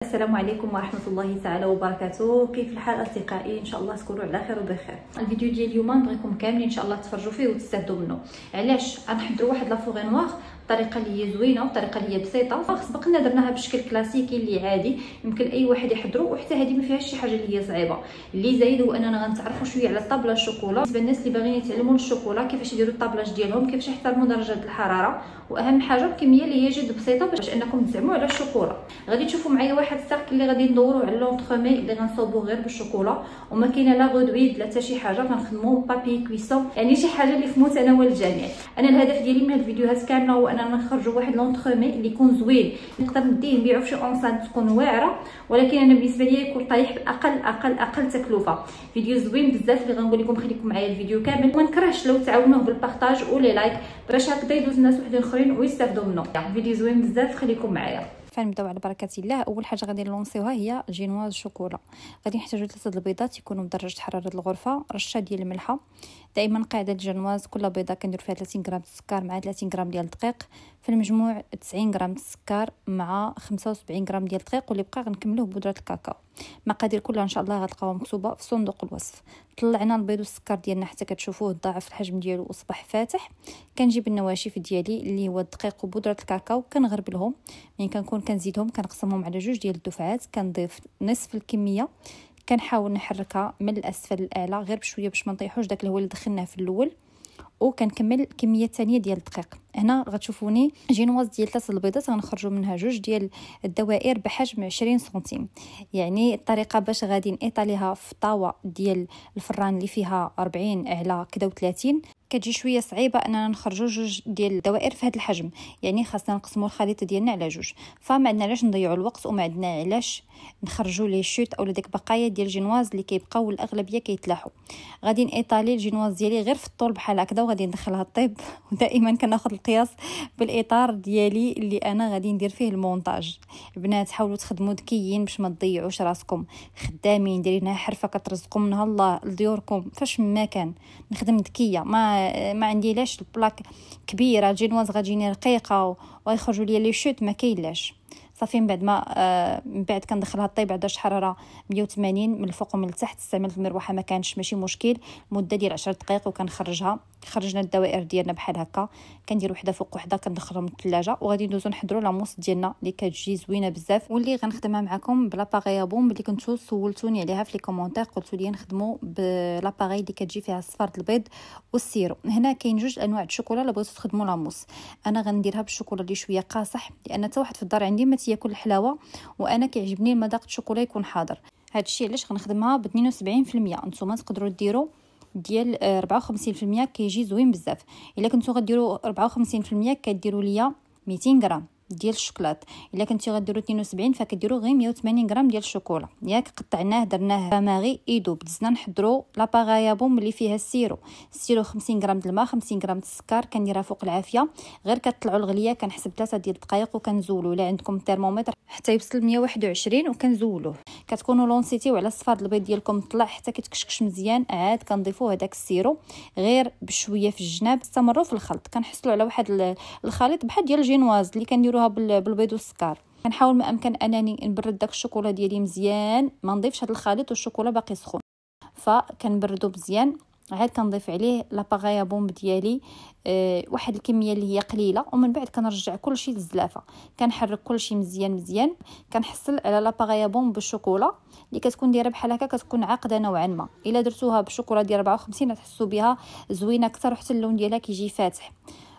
السلام عليكم ورحمه الله تعالى وبركاته. كيف الحال اصدقائي؟ ان شاء الله تكونوا على خير وبخير. الفيديو ديال اليوم نبغيكم كاملين ان شاء الله تفرجوا فيه وتستافدوا منه. علاش غنحضروا واحد لافوغي نوار بطريقه اللي هي زوينه وبطريقه اللي هي بسيطه. سبقنا درناها بشكل كلاسيكي اللي عادي يمكن اي واحد يحضروا، وحتى هذه ما فيهاش شي حاجه اللي هي صعيبه. اللي زايد هو اننا غنتعرفوا شويه على الطابله الشوكولا بالنسبه للناس اللي باغيين يتعلموا الشوكولا، كيفاش يديروا الطابلاج ديالهم، كيفاش يحترموا درجه الحراره، واهم حاجه الكميه اللي هي جد بسيطه باش انكم تزعموا على الشوكولا. غادي تشوفوا معايا واحد الساك اللي غادي ندوروا على لونطخومي اللي غنصوبوا غير بالشوكولا، وما كاينه لا غودويد لا حتى شي حاجه. غنخدموا بابي كويسون، يعني شي حاجه اللي في متناول الجميع. انا الهدف ديالي من هاد الفيديوهات كامله هو اننا نخرجوا واحد لونطخومي اللي يكون زوين، نقدر نديه نبيعو في شي اونسان تكون واعره، ولكن انا بالنسبه ليا يكون طايح باقل تكلفه. فيديو زوين بزاف اللي غنقول لكم، خليكم معايا الفيديو كامل. وما نكرهش لو تعاونوه بالبارطاج ولي لايك باش هكذا يدوز الناس وحدين اخرين ويستافدوا منه. فيديو زوين بزاف، خليكم معايا. فنبداو على بركه الله. اول حاجه غادي نلونسيوها هي جينواز شوكولا. غادي نحتاجو 3 البيضات يكونوا بدرجه حراره الغرفه، رشه ديال الملحه. دائما قاعده الجينواز كل بيضه كندير فيها 30 غرام السكر مع 30 غرام ديال الدقيق، في المجموع 90 غرام السكر مع 75 غرام ديال الدقيق، واللي بقى غنكملوه بودره الكاكاو. المقادير كلها ان شاء الله غتلقاوها مكتوبه في صندوق الوصف. طلعنا البيض والسكر ديالنا حتى كتشوفوه ضاعف الحجم ديالو واصبح فاتح. كنجيب النواشف ديالي اللي هو الدقيق وبودره الكاكاو، كنغربلهم، يعني كنكون كنزيدهم كنقسمهم على 2 ديال الدفعات، كنضيف نصف الكميه، كنحاول نحركها من الاسفل للاعلى غير بشويه باش ما نطيحوش داك اللي هو اللي دخلناه في الاول، وكنكمل الكميه الثانيه ديال الدقيق. هنا غتشوفوني جينواز ديال 3 البيضات غنخرجوا منها 2 ديال الدوائر بحجم 20 سنتيم. يعني الطريقه باش غادي نيطاليها في طاوه ديال الفران اللي فيها 40 على كدا و30 كتجي شويه صعيبه اننا نخرجوا 2 ديال الدوائر في هذا الحجم، يعني خاصنا نقسموا الخليط ديالنا على 2. فما عندنا علاش نضيعوا الوقت، وما عندنا علاش نخرجوا لي شوت او ديك بقايا ديال الجينواز اللي كيبقاو الاغلبيه كيتلاحوا. غادي نيطالي الجينواز ديالي غير في الطول بحال هكذا، وغادي ندخلها الطيب. ودائما كناخذ القياس بالاطار ديالي اللي انا غادي ندير فيه المونتاج. البنات حاولوا تخدموا ذكيين باش ما تضيعوش راسكم، خدامين دايرينها حرفه كترزقوا منها الله لديوركم فاش ما كان. نخدم ذكيه، ما عندي لاش البلاك كبيره الجينواز غتجيني رقيقه ويخرجوا لي لي شوت ما كاينلاش. صافي من بعد ما من بعد كندخلها طيب على درجه حراره 180 من الفوق ومن التحت. استعملت المروحه ما كانش ماشي مشكل، مده ديال 10 دقائق وكنخرجها. خرجنا الدوائر ديالنا بحال هكا، كندير وحده فوق وحده كندخلهم للثلاجه، وغادي ندوزو نحضروا لاموس ديالنا اللي كتجي زوينه بزاف، واللي غنخدمها معكم بلاباغي بوم اللي كنتو سولتوني عليها في لي كومونتير. قلتوا لي نخدموا بلاباغي اللي كتجي فيها صفار البيض والسيرو. هنا كاين 2 انواع الشوكولا اللي بغيتو تخدموا لاموس. انا غنديرها بالشوكولا اللي شويه قاصح، لان حتى واحد في الدار عندي ما تياكل الحلاوه، وانا كيعجبني المذاق الشوكولا يكون حاضر. هادشي علاش غنخدمها ب 72%. نتوما تقدروا ديروا ديال 54%، كيجي زوين بزاف. الا كنتو غديروا 54% كديروا ليا 200 غرام ديال الشوكولات. الا كنتي غديروا 72 فكديروا غير 180 غرام ديال الشوكولا. ياك قطعناه درناه ماغي يذوب. دزنا نحضروا لاباغايا بوم اللي فيها السيرو 50 غرام د الماء، 50 غرام د السكر، كنديرها فوق العافيه. غير كطلعوا الغليه كنحسب 3 ديال الدقائق وكنزولوا. الا عندكم الترمومتر حتى يوصل 121 وكنزولوه. كتكونوا لونسيتيو على صفار البيض ديالكم طلع حتى كيتكشكش مزيان، عاد كنضيفوا هذاك السيرو غير بشويه في الجناب. استمروا في الخلط، كنحصلوا على واحد الخليط بحال ديال الجينواز اللي كنديروها بالبيض والسكر. كنحاول ما امكن انني نبرد داك الشوكولا ديالي مزيان، ما نضيفش هذا الخليط والشوكولا باقي سخون، فكنبردو مزيان. عاد كنضيف عليه لاباغايا بوم ديالي واحد الكميه اللي هي قليله، ومن بعد كنرجع كلشي للزلافه. كنحرك كلشي مزيان. كنحصل على لاباغايا بوم بالشوكولا اللي كتكون دايره بحال هكا، كتكون عاقده نوعا ما. الا درتوها بالشوكولا ديال 54 غتحسوا بها زوينه اكثر، وحتى اللون ديالها كيجي فاتح.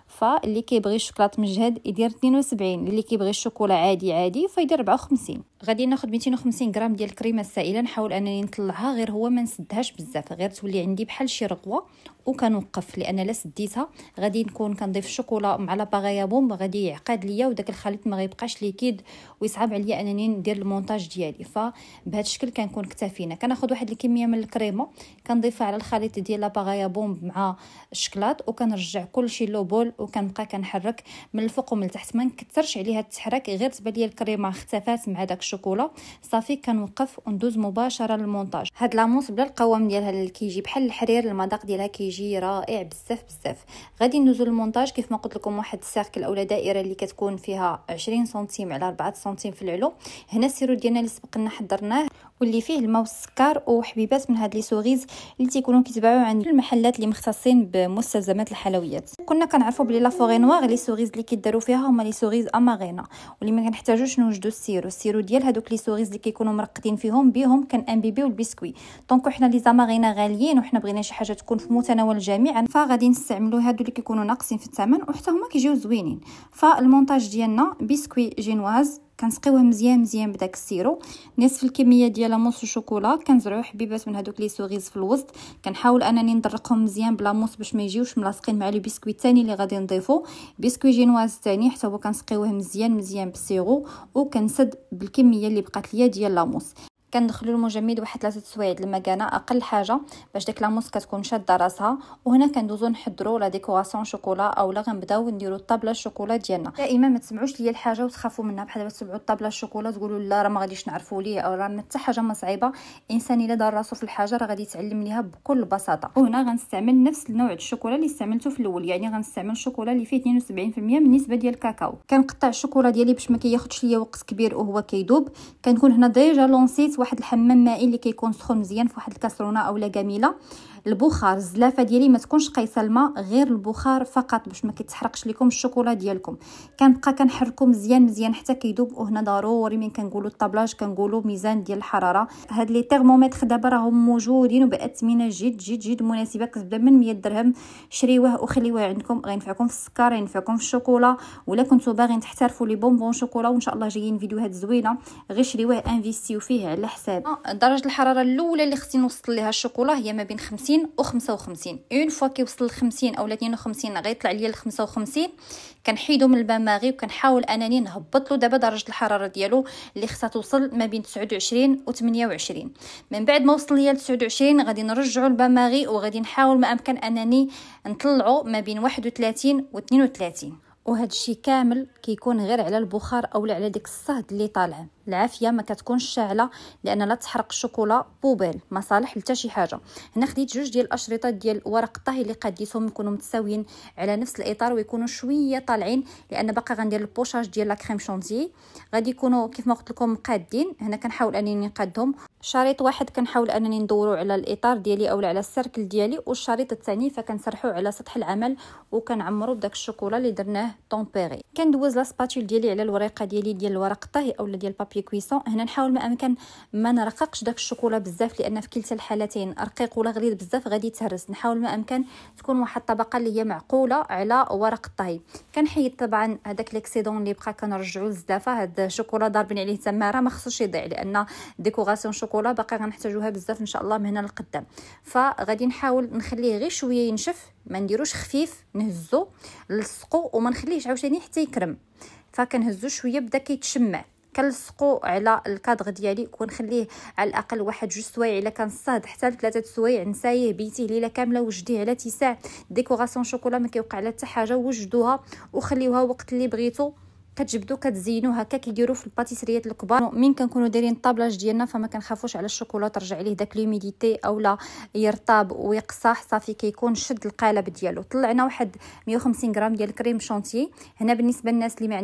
فاللي كيبغي الشوكولات مجهد يدير 72، اللي كيبغي الشوكولا عادي فيدير 54. غادي ناخذ 250 غرام ديال الكريمه السائله، نحاول انني نطلعها غير هو ما نسدهاش بزاف، غير تولي عندي بحال شي رغوه وكنوقف، لان لا سديتها غادي نكون كنضيف الشوكولا مع لاباغايا بوم غادي يعقد ليا، وداك الخليط ما غيبقاش ليكيد ويصعب عليا انني ندير المونتاج ديالي. فبهذا الشكل كنكون اكتفينا. كناخذ واحد الكميه من الكريمه كنضيفها على الخليط ديال لاباغايا بوم مع الشكلاط، وكنرجع كلشي لو بول وكنبقى كنحرك من الفوق ومن التحت، ما نكثرش عليها التحرك، غير تبان لي الكريمه اختفات مع داك الشوكولا صافي كنوقف وندوز مباشره للمونتاج. هاد لاموس بلا القوام ديالها اللي كيجي بحال الحرير، المذاق ديالها كيجي رائع بزاف بزاف. غادي ندوزو للمونتاج كيف ما قلت لكم، واحد السيركل اولا دائره اللي كتكون فيها 20 سنتيم على 4 سنتيم في العلو. هنا السيرو ديالنا اللي سبقنا حضرناه واللي فيه الماء والسكر وحبيبات من هاد لي سوغيز اللي تيكونوا كيتباعوا عند المحلات اللي مختصين بمستلزمات الحلويات. كنا كنعرفوا بلي لا فوري نوار لي سوغيز اللي كيداروا فيها هما لي سوغيز امارينا، واللي ما كنحتاجوش نوجدوا السيرو ديال هذوك لي سوغيز اللي كيكونوا مرقدين فيهم بهم كنانبيبيو البسكوي. دونك حنا لي زامارينا غاليين وحنا بغينا شي حاجه تكون في متناول الجميع، فغادي نستعملوا هادو اللي كيكونوا ناقصين في الثمن وحتى هما كيجيو زوينين. فالمونتاج ديالنا بسكوي جينواز كنسقيوه مزيان بداك السيرو، نصف الكميه ديال موس وشوكولا، كنزرعوا حبيبات من هذوك لي سوغيز في الوسط، كنحاول انني ندرقهم مزيان بلا موس باش ما يجيوش ملاصقين مع لي بسكوي الثاني اللي غادي نضيفو. بسكوي جينواز ثاني حتى هو كنسقيوه مزيان بالسيرو، وكنسد بالكميه اللي بقات ليا ديال لاموس. كندخلوا المجمد واحد 3 سوايع المكانه اقل حاجه باش داك لاموس كتكون شاده راسها. وهنا كندوزو نحضروا لا ديكوراسيون شوكولا، اولا غنبداو نديروا الطابله الشوكولا ديالنا. دائما ما تسمعوش ليا الحاجه وتخافوا منها، بحال دابا تسمعوا الطابله الشوكولا تقولوا لا راه ما غاديش نعرفوا ليه، او راه حتى حاجه ما صعيبه. الانسان الا دار راسو في الحاجه راه غادي يتعلم ليها بكل بساطه. وهنا غنستعمل نفس النوع الشوكولا اللي استعملته في الاول، يعني غنستعمل الشوكولا اللي فيه 72% من النسبه ديال الكاكاو. كنقطع الشوكولا ديالي باش ما كياخذش ليا وقت كبير وهو كيذوب. كنكون هنا ديجا لونسيت واحد الحمام مائي اللي كيكون سخون مزيان في واحد الكاسرونه اولا جميله. البخار الزلافه ديالي ما تكونش قيسه الماء، غير البخار فقط باش ما كيتحرقش لكم الشوكولا ديالكم. كنبقى كنحركو مزيان حتى كيذوب. وهنا ضروري من كنقولوا الطابلاج كنقولوا ميزان ديال الحراره. هاد لي ترمومتر دابا راهم موجودين وباثمنه جد مناسبه، كتبدا من 100 درهم. شريوه وخليوه عندكم، غينفعكم في السكر، ينفعكم في الشوكولا، ولا كنتو باغيين تحترفوا لي بونبون شوكولا وان شاء الله جايين فيديوهات زوينه، غير شريوه انفيستيو فيه على حساب. درجه الحراره الاولى اللي خصني نوصل ليها الشوكولا هي ما بين 50 و 55. اون فوا كيوصل ل 50 اولا 52 غيطلع ليا ل 55، كنحيدو من الباماغي وكنحاول انني نهبط له دابا درجه الحراره ديالو اللي خصها توصل ما بين 29 و 28. من بعد ما وصل ليا ل 29 غادي نرجعوا الباماغي وغادي نحاول ما امكن انني نطلعو ما بين 31 و 32. وهذا الشيء كامل كيكون غير على البخار اولا على ديك الصهد اللي طالع. العافيه ما كتكونش شاعله لان لا تحرق الشوكولا بوبيل، ما صالح لتا شي حاجه. هنا خديت 2 ديال الاشرطه ديال ورق الطهي اللي قديتهم يكونوا متساويين على نفس الاطار ويكونوا شويه طالعين، لان باقا غندير البوشاج ديال لا كريم شونتي. غادي يكونوا كيف ما قلت لكم مقادين. هنا كنحاول انني نقادهم. شريط واحد كنحاول انني ندورو على الاطار ديالي اولا على السيركل ديالي، والشريط الثاني فكنسرحو على سطح العمل وكنعمرو بداك الشوكولا اللي درناه طومبيري. كندوز لا سباتول ديالي على الورقه ديالي ديال الورق الطهي اولا ديال بابي كويسون. هنا نحاول ما امكن ما نرققش داك الشوكولا بزاف، لان في كلتا الحالتين رقيق ولا غليظ بزاف غادي يتهرس. نحاول ما امكن تكون واحد الطبقه اللي هي معقوله على ورق الطهي. كنحيد طبعا هذاك ليكسيدون اللي بقى كنرجعو للزلافه. هاد الشوكولا ضاربين عليه تماره ما خصوش يضيع، لان ديكوراسيون شوكولا باقي غنحتاجوها بزاف ان شاء الله من هنا للقدام. فغادي نحاول نخليه غير شويه ينشف، ما نديروش خفيف، نهزو نلصقو وما نخليهش عاوتاني حتى يكرم. فكنهزو شويه بدا كيتشمع، كنلصقو على الكادغ ديالي ونخليه على الاقل 1-2 سوايع. الا كان صاد حتى ل3 سوايع نسايه بيتيه ليله كامله وجديه على اتساع. ديكوراسيون شوكولا ما كيوقع لا حتى حاجه، وجدوها وخليوها وقت اللي بغيتو كتجبدوا كتزينوا هكا كيديروا في الباتيسريات الكبار. من كنكونوا دايرين الطابلاج ديالنا فما كنخافوش على الشوكولا ترجع ليه داك لوميديتي اولا يرطب ويقصح. صافي كيكون شد القالب ديالو. طلعنا واحد 150 غرام ديال الكريم شونتيي. هنا بالنسبه للناس اللي ما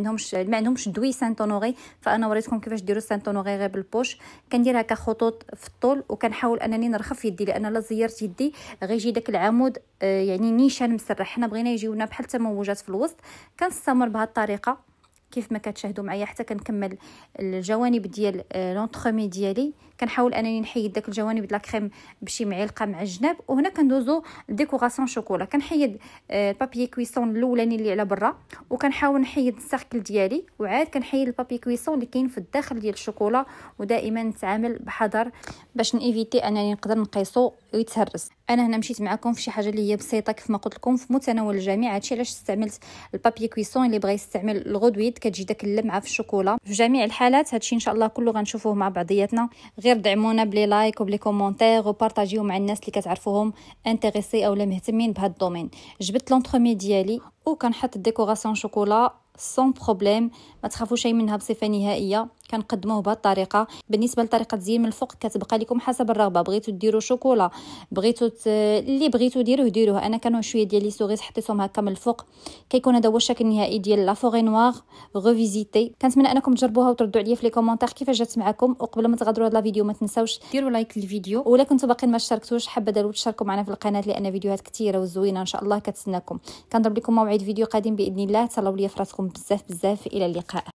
عندهمش دوي سانت اونوري، فانا وريتكم كيفاش ديروا سانت اونوري غير بالبوش. كندير هكا خطوط في الطول وكنحاول انني نرخف يدي، لان لا زيرت يدي غيجي داك العمود يعني نيشان مسرح. حنا بغينا يجيونا بحال تموجات في الوسط. كنستمر بهذه الطريقه كيف ما كتشاهدوا معايا حتى كنكمل الجوانب ديال لونطخومي ديالي. كنحاول انني نحيد داك الجوانب ديال الكريم بشي معلقه مع الجناب. وهنا كندوزو ديكوراسيون شوكولا. كنحيد البابي كويسون الاولاني اللي على برا، وكنحاول نحيد السيركل ديالي، وعاد كنحيد البابي كويسون اللي كاين في الداخل ديال الشوكولا. ودائما نتعامل بحذر باش نيفيتي انني نقدر نقيسو ويتهرس. انا هنا مشيت معكم في شي حاجه اللي هي بسيطه كيف ما قلت لكم في متناول الجميع. هادشي علاش استعملت البابي كويسون. اللي بغى يستعمل الغدويد كتجي داك اللمعه في الشوكولا. في جميع الحالات هادشي ان شاء الله كله غنشوفوه مع بعضياتنا. غير دعمونا بلي لايك وبلي كومونتير وبارطاجيو مع الناس اللي كتعرفوهم انتريسي اولا مهتمين بهذا الدومين. جبت لونطرومي ديالي وكنحط الديكوراسيون شوكولا سون بروبليم، ما تخافوش منها بصفه نهائيه. كنقدموه بهذه الطريقه. بالنسبه لطريقه التزيين من الفوق كتبقى لكم حسب الرغبه، بغيتو ديروا شوكولا، بغيتو اللي بغيتو ديروه. انا كانوا شويه ديال لي سوريز حطيتهم هكا من الفوق. كيكون هذا هو الشكل النهائي ديال لا فوري نوار ريفيزيتي. كنتمنى انكم تجربوها وتردوا عليا في لي كومونتير كيفاش جات معكم. وقبل ما تغادروا هذا الفيديو ما تنساوش ديروا لايك للفيديو، ولا كنتو باقيين ما اشتركتوش حابه داروا تشاركوا معنا في القناه لان فيديوهات كثيره وزوينه ان شاء الله كتسناكم. كنضرب لكم موعد فيديو قادم باذن الله. تهلاو ليا في راسكم بزاف الى اللقاء.